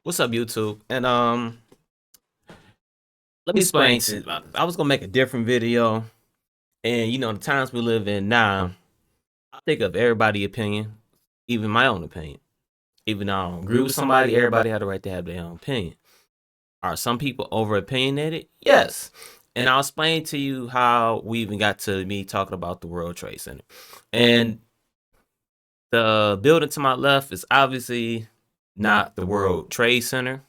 What's up, YouTube? And let me explain to you. I was gonna make a different video, and the times we live in now, I think of everybody's opinion, even my own opinion. Even though I don't agree with somebody, everybody had the right to have their own opinion. Are some people over opinionated? Yes. And I'll explain to you how we even got to me talking about the World Trade Center. And the building to my left is obviously not the World Trade Center.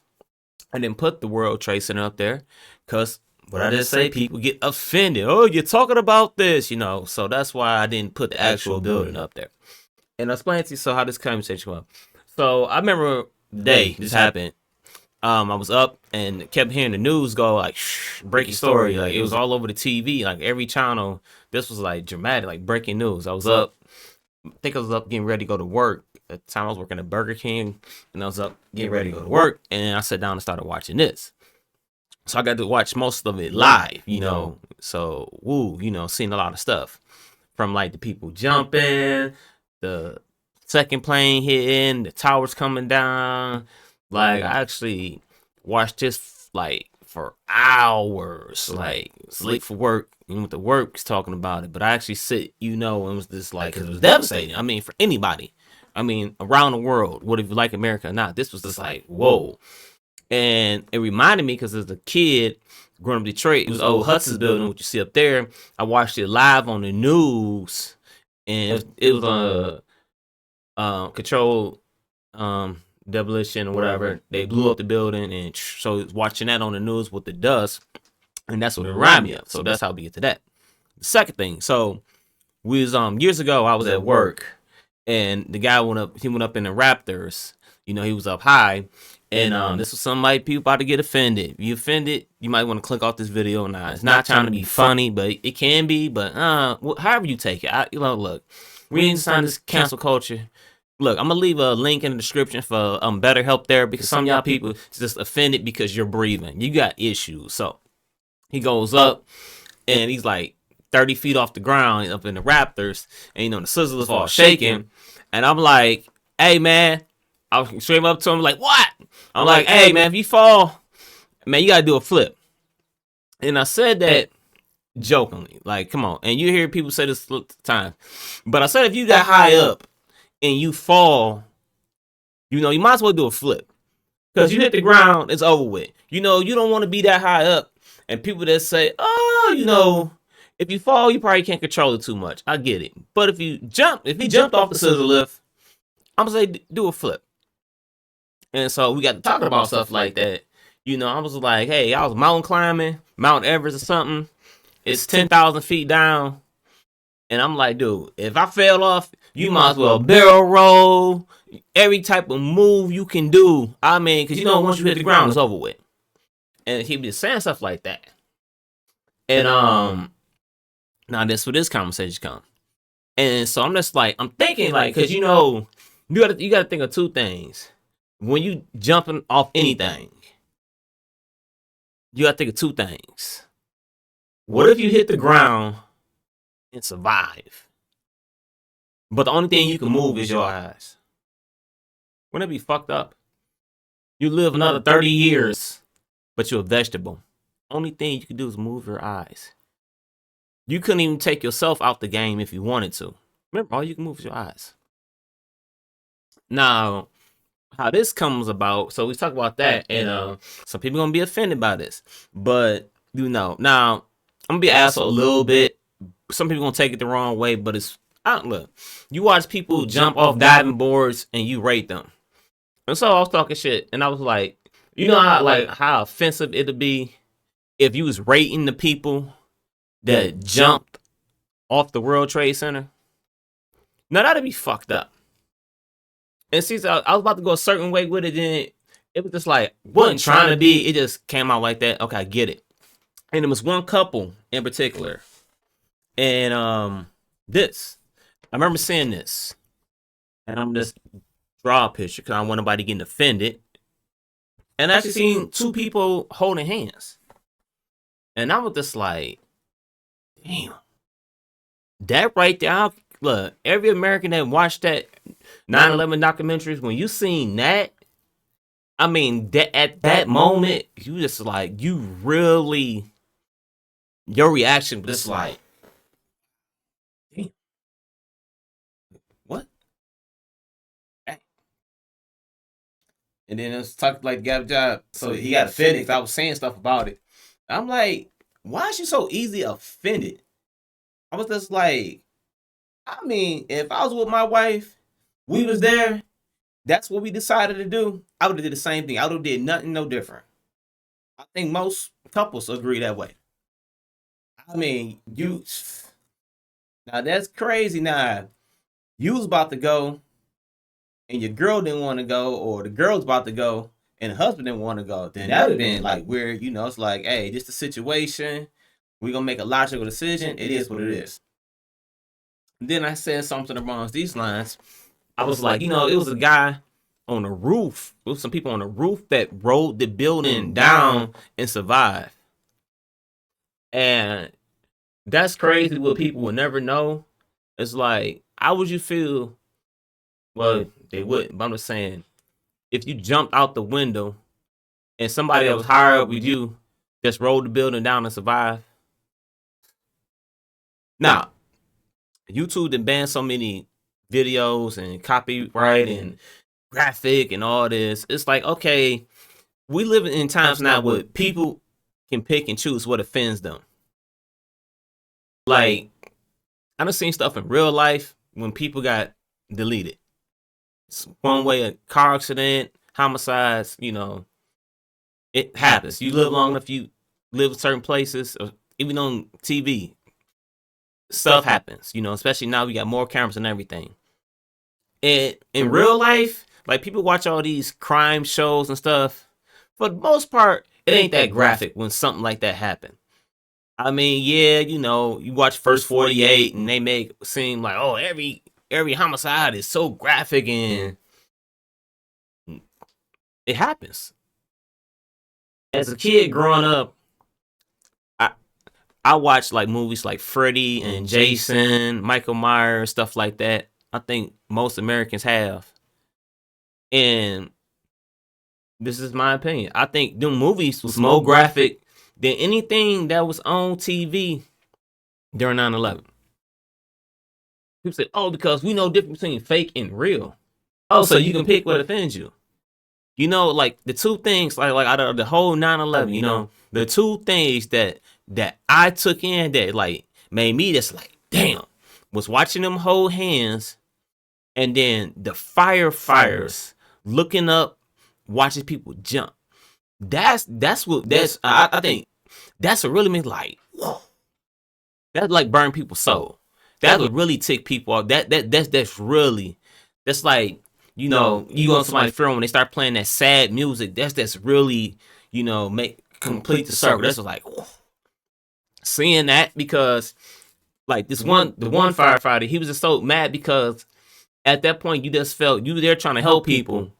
I didn't put the World Trade Center up there because what I just say, people get offended. Oh, you're talking about this, So that's why I didn't put the actual building up there. And I'll explain to you how this conversation went. So I remember the day this happened. I was up and kept hearing the news go like breaking story. Like it was all over the TV, like every channel. This was like dramatic, like breaking news. I was up. I think I was up getting ready to go to work. At the time I was working at Burger King, and I was up getting ready to go to work, and I sat down and started watching this. So I got to watch most of it live, So seeing a lot of stuff from like the people jumping, the second plane hitting, the towers coming down. Like I actually watched this like for hours, like sleep for work. With the work's talking about it, but I actually sit, and it was just like, because it was devastating. I mean, for anybody. I mean, around the world, what if you like America or not? This was just like, whoa. And it reminded me, because as a kid growing up in Detroit, it was old Hudson's building, what you see up there. I watched it live on the news, and it was controlled demolition or whatever. They blew up the building, and so watching that on the news with the dust, and that's what it reminded me of. So that's how we get to that. The second thing, so we was years ago, I was at work, and the guy went up in the Raptors. He was up high, and this was somebody people about to get offended. If you offended, you might want to click off this video. Now, it's not trying to be funny, but it can be. But however you take it, look, we ain't signed this cancel culture. Look, I'm gonna leave a link in the description for better help there, because some of y'all people just offended because you're breathing. You got issues. So he goes up, and he's like 30 feet off the ground up in the Raptors, and the Sizzlers all shaking, and I'm like, hey man, I was straight up to him like, what? I'm like, hey man, if you fall, man, you gotta do a flip. And I said that jokingly, like, come on. And you hear people say this all the time, but I said if you got high up and you fall, you might as well do a flip, because you hit the ground, it's over with. You don't want to be that high up, and people that say, oh, if you fall, you probably can't control it too much. I get it. But if he jumped off the scissor lift, I'm gonna say do a flip. And so we got to talking about stuff like that. I was like, hey, I was mountain climbing, Mount Everest or something. It's 10,000 feet down. And I'm like, dude, if I fell off, you might as well barrel roll, every type of move you can do. I mean, because once you hit the ground, it's over with. And he was saying stuff like that. And now this where this conversation comes. And so I'm just like, I'm thinking like, because you gotta think of two things. When you jumping off anything, you gotta think of two things. What if you hit the ground and survive, but the only thing you can move is your eyes? Wouldn't it be fucked up? You live another 30 years, but you're a vegetable. Only thing you can do is move your eyes. You couldn't even take yourself out the game if you wanted to. Remember, all you can move is your eyes. Now, how this comes about, so we talk about that, and some people gonna be offended by this, but now I'm gonna be an asshole a little bit. Some people gonna take it the wrong way, but it's look, you watch people jump off diving boards and you rate them. And so I was talking shit, and I was like, how offensive it'd be if you was rating the people that jumped off the World Trade Center. Now that'd be fucked up. And see, so I was about to go a certain way with it, then it was just like, wasn't trying to be, it just came out like that. Okay, I get it. And it was one couple in particular. And I remember seeing this. And I'm just draw a picture because I don't want nobody getting offended. And I actually seen two people holding hands. And I was just like, damn. That right there, look, every American that watched that 9/11 documentaries, when you seen that, I mean, that at that moment, you just like you really your reaction was just like, damn, what? And then it's talking like Gab Job, so he got offended. I was saying stuff about it. I'm like, why is you so easily offended? I was just like, I mean, if I was with my wife, we was there. That's what we decided to do. I would have did the same thing. I would have did nothing no different. I think most couples agree that way. I mean, you now that's crazy. Now you was about to go, and your girl didn't want to go, or the girl's about to go, and the husband didn't want to go. Then that would have been like weird. You know, it's like, hey, this the situation. We're gonna make a logical decision. It is what it is. And then I said something along these lines. I was like, you know, it was a guy on the roof. There was some people on the roof that rolled the building down and survived. And that's crazy what people will never know. It's like, how would you feel? Well, they wouldn't, but I'm just saying, if you jumped out the window and somebody that was higher up with you just rolled the building down and survived. Now, YouTube done banned so many videos and copyright and graphic and all this. It's like, okay, we live in times now where people can pick and choose what offends them. Like, I done seen stuff in real life when people got deleted. It's one way, a car accident, homicides, you know, it happens. You live long enough, you live in certain places, or even on TV, stuff happens, you know, especially now we got more cameras and everything. And in real life, like people watch all these crime shows and stuff. For the most part, it ain't that graphic when something like that happen. I mean, yeah, you know, you watch First 48 and they make it seem like, oh, every homicide is so graphic, and it happens. As a kid growing up, I watched like movies like Freddy and Jason, Michael Myers, stuff like that. I think most Americans have. And this is my opinion. I think them movies was more graphic than anything that was on TV during 9/11. People say, oh, because we know difference between fake and real. Oh, so you can pick what offends you. You know, like the two things, like out of the whole 9/11, you know, the two things that I took in that like made me just like, damn, was watching them hold hands, and then the firefighters looking up, watching people jump. That's what I think that's what really means like, whoa. That like burn people's soul. That would really tick people off. That's really, that's like, you know, you go on somebody's film when they start playing that sad music. That's really, you know, make complete the circle. That's like, whoa. Seeing that, because like the one firefighter, he was just so mad because at that point you just felt you were there trying to help people,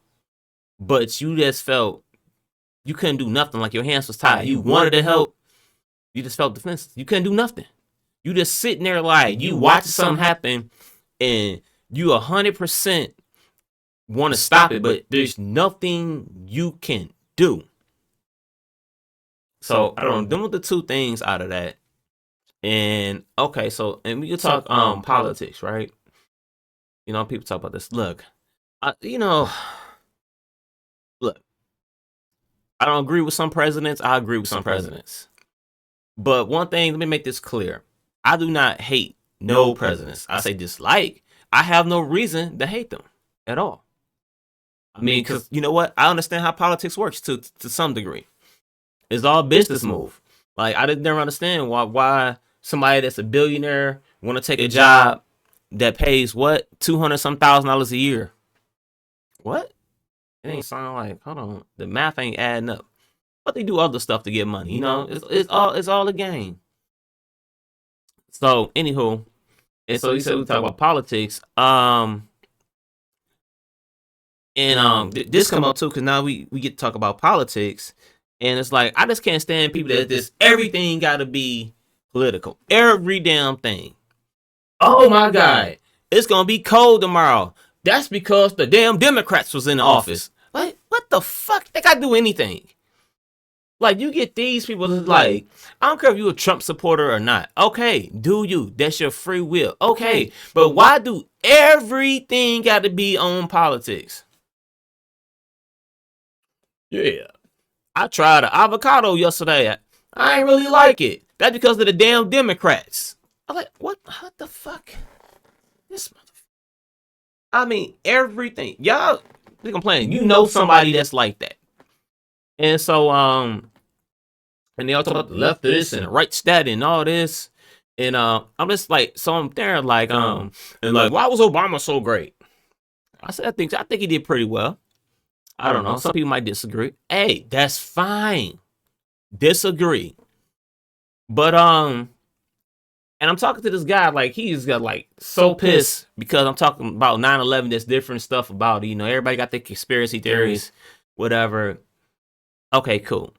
but you just felt you couldn't do nothing. Like your hands was tied. You wanted to help, you just felt defensive. You couldn't do nothing. You just sitting there like you watching something happen, and you 100% want to stop it, but there's nothing you can do. So I don't know. Them are the two things out of that. And okay, so and we can talk politics, right? You know, people talk about this. Look, you know, look, I don't agree with some presidents. I agree with some presidents. But one thing, let me make this clear. I do not hate no presidents. I say dislike. I have no reason to hate them at all. I mean, because you know what? I understand how politics works to some degree. It's all business move. Like I didn't never understand why somebody that's a billionaire want to take a job that pays what $200,000 a year. What? It ain't sound like, hold on, the math ain't adding up. But they do other stuff to get money. You know, it's all a game. So anywho, and so you said we talk about politics. This come up too because now we get to talk about politics, and it's like I just can't stand people that just everything got to be political. Every damn thing. Oh my God, it's gonna be cold tomorrow. That's because the damn Democrats was in the office. Like what the fuck They gotta do anything. Like, you get these people that's like, I don't care if you're a Trump supporter or not. Okay, do you? That's your free will. Okay, but why do everything got to be on politics? Yeah. I tried an avocado yesterday. I ain't really like it. That's because of the damn Democrats. I'm like, what the fuck? This I mean, everything. Y'all be complaining. You know somebody that's like that. And so, and they all talk about the left of this and the right stat and all this. And I'm just like, so I'm there like, and like, why was Obama so great? I said, I think he did pretty well. I don't know. Some people might disagree. Hey, that's fine. Disagree. But and I'm talking to this guy, like, he's got like so pissed because I'm talking about 9/11, there's different stuff about it. You know, everybody got their conspiracy theories, whatever. Okay, cool.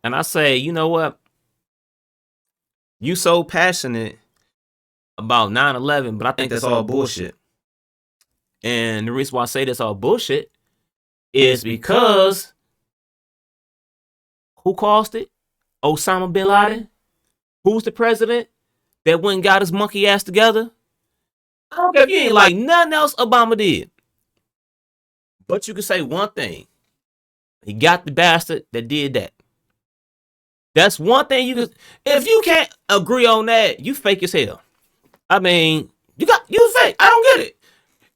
And I say, you know what? You so passionate about 9/11, but I think that's all bullshit. And the reason why I say that's all bullshit is because who caused it? Osama bin Laden? Who's the president that went and got his monkey ass together? I don't care if you ain't like nothing else Obama did. But you can say one thing. He got the bastard that did that. That's one thing you can. If you can't agree on that, you fake as hell. I mean, you fake. I don't get it.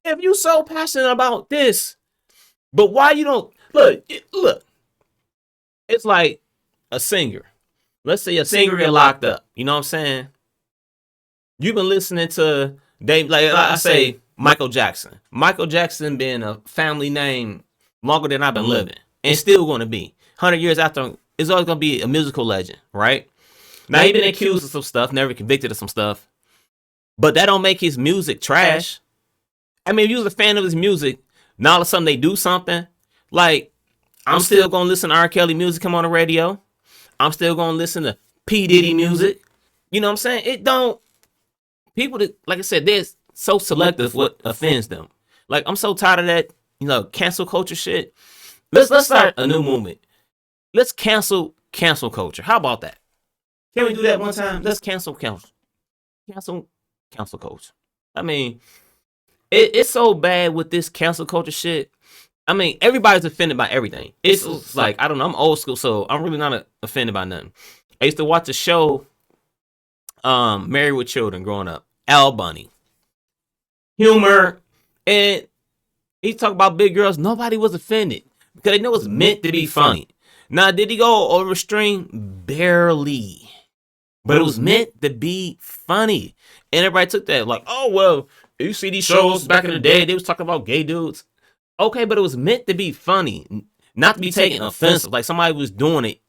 If you so passionate about this, but why you don't look? It's like a singer. Let's say a singer get locked up. You know what I'm saying? You've been listening to like I say Michael Jackson. Michael Jackson been a family name longer than I've been living, and still going to be. 100 years after, it's always going to be a musical legend, right? Now he been accused of some stuff, never convicted of some stuff, but that don't make his music trash. I mean, if you was a fan of his music, now all of a sudden they do something. Like, I'm still going to listen to R. Kelly music come on the radio. I'm still going to listen to P. Diddy music. You know what I'm saying? It don't. People that, like I said, they're so selective what offends them. Like, I'm so tired of that, you know, cancel culture shit. Let's start a new movement. Let's cancel culture. How about that? Can we do that one time? Let's cancel culture. Cancel culture. I mean, it's so bad with this cancel culture shit. I mean, everybody's offended by everything. It's like, I don't know, I'm old school, so I'm really not offended by nothing. I used to watch a show, Married with Children, growing up. Al Bunny. Humor. And he talked about big girls. Nobody was offended because they know it's meant to be funny. Now, did he go over stream? Barely. But it was meant to be funny. And everybody took that like, oh, well, you see these shows back in the day, they was talking about gay dudes. Okay, but it was meant to be funny, not to be taken offensive. Like somebody was doing it.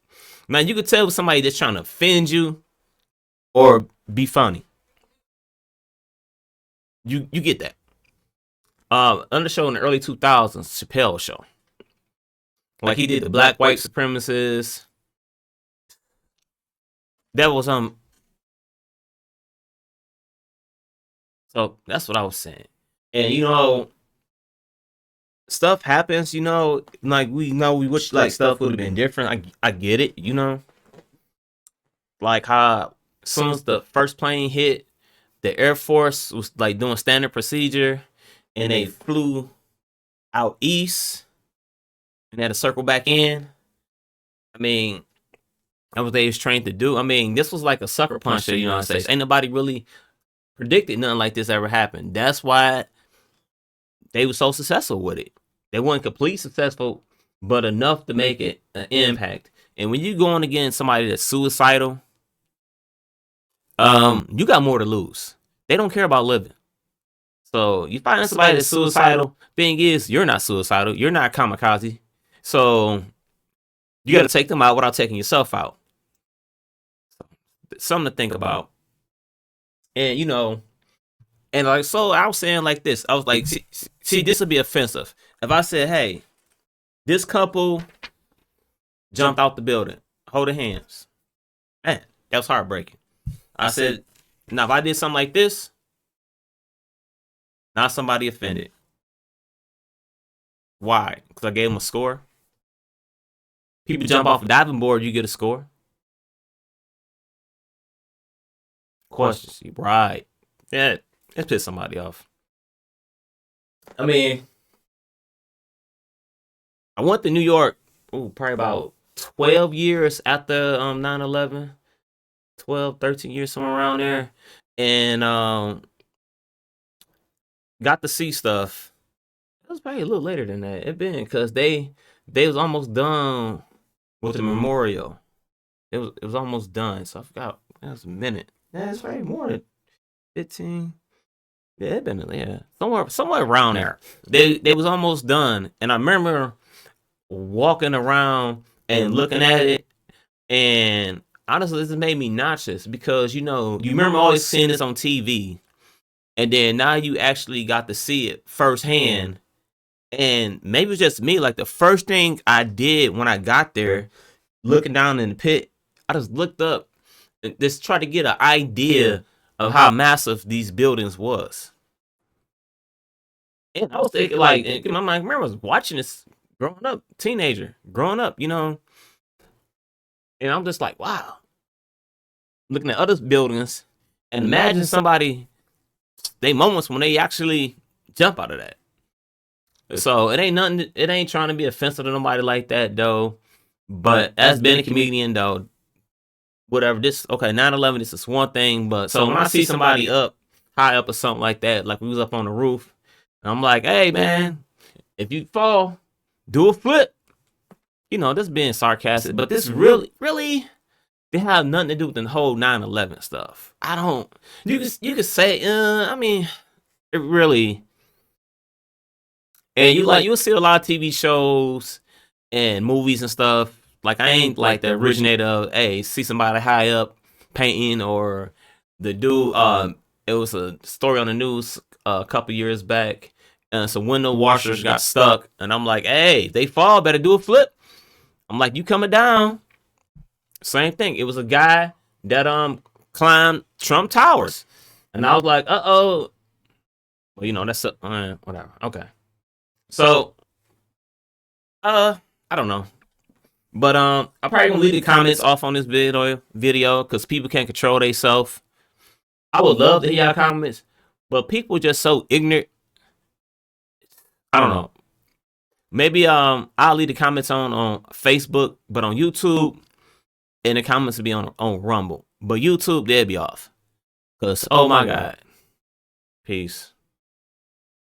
Now, you could tell somebody that's trying to offend you or be funny. You get that. On the show in the early 2000s, Chappelle Show. Like he did the black white supremacists. That was so that's what I was saying. And you know, stuff happens, you know, like we wish like stuff would have been different. I get it, you know. Like how as soon as the first plane hit, the Air Force was like doing standard procedure and they flew out east and had to circle back in. I mean, that's what they was trained to do. I mean, this was like a sucker punch to the United States. Ain't nobody really predicted nothing like this ever happened. That's why they were so successful with it. They weren't complete successful, but enough to make it an impact. And when you're going against somebody that's suicidal, you got more to lose. They don't care about living. So you find somebody that's suicidal. Thing is, you're not suicidal. You're not kamikaze. So you got to take them out without taking yourself out. Something to think about. And you know, and like so, I was saying like this. I was like, see, this would be offensive if I said, "Hey, this couple jumped out the building, holding hands." Man, that was heartbreaking. I said, now if I did something like this, not somebody offended. Why? Because I gave them a score. People jump off a diving board, you get a score. Questions, right? Yeah, it pissed somebody off. I mean, I went to New York, probably about 12 years after 9/11, 12, 13 years, somewhere around there, and got to see stuff. It was probably a little later than that. It been because they was almost done with the memorial. It was almost done, so I forgot. That was a minute. Yeah, it's probably more than 15. Yeah, it been somewhere around there. They was almost done, and I remember walking around and looking at it, and honestly, this made me nauseous because you remember always seeing this on TV, and then now you actually got to see it firsthand. And maybe it's just me. Like the first thing I did when I got there, looking down in the pit, I just looked up and just tried to get an idea of how massive these buildings was. And I was thinking, like, in my mind, I remember I was watching this growing up, growing up, and I'm just like, wow. Looking at other buildings, and imagine somebody, they moments when they actually jump out of that. So it ain't trying to be offensive to nobody like that, though. But as being a comedian, though, whatever, 9/11, this is one thing. But so when I see somebody up, high up or something like that, like we was up on the roof, and I'm like, hey, man, if you fall, do a flip. This being sarcastic, but this really, they have nothing to do with the whole 9/11 stuff. I don't, you could say, I mean, it really, and you'll see a lot of TV shows and movies and stuff. Like I ain't like the originator of, hey, see somebody high up painting, or the dude. It was a story on the news a couple years back, and some window washers got stuck, and I'm like, hey, if they fall, better do a flip. I'm like, you coming down? Same thing. It was a guy that climbed Trump Towers, and I was like, uh-oh. Well, that's whatever. Okay. So, I don't know. But I'm probably gonna leave the comments off on this video because people can't control themselves. I would love to hear y'all comments, but people just so ignorant. I don't know. Maybe I'll leave the comments on Facebook, but on YouTube, and the comments will be on Rumble. But YouTube, they'll be off. Cause oh my God. Peace.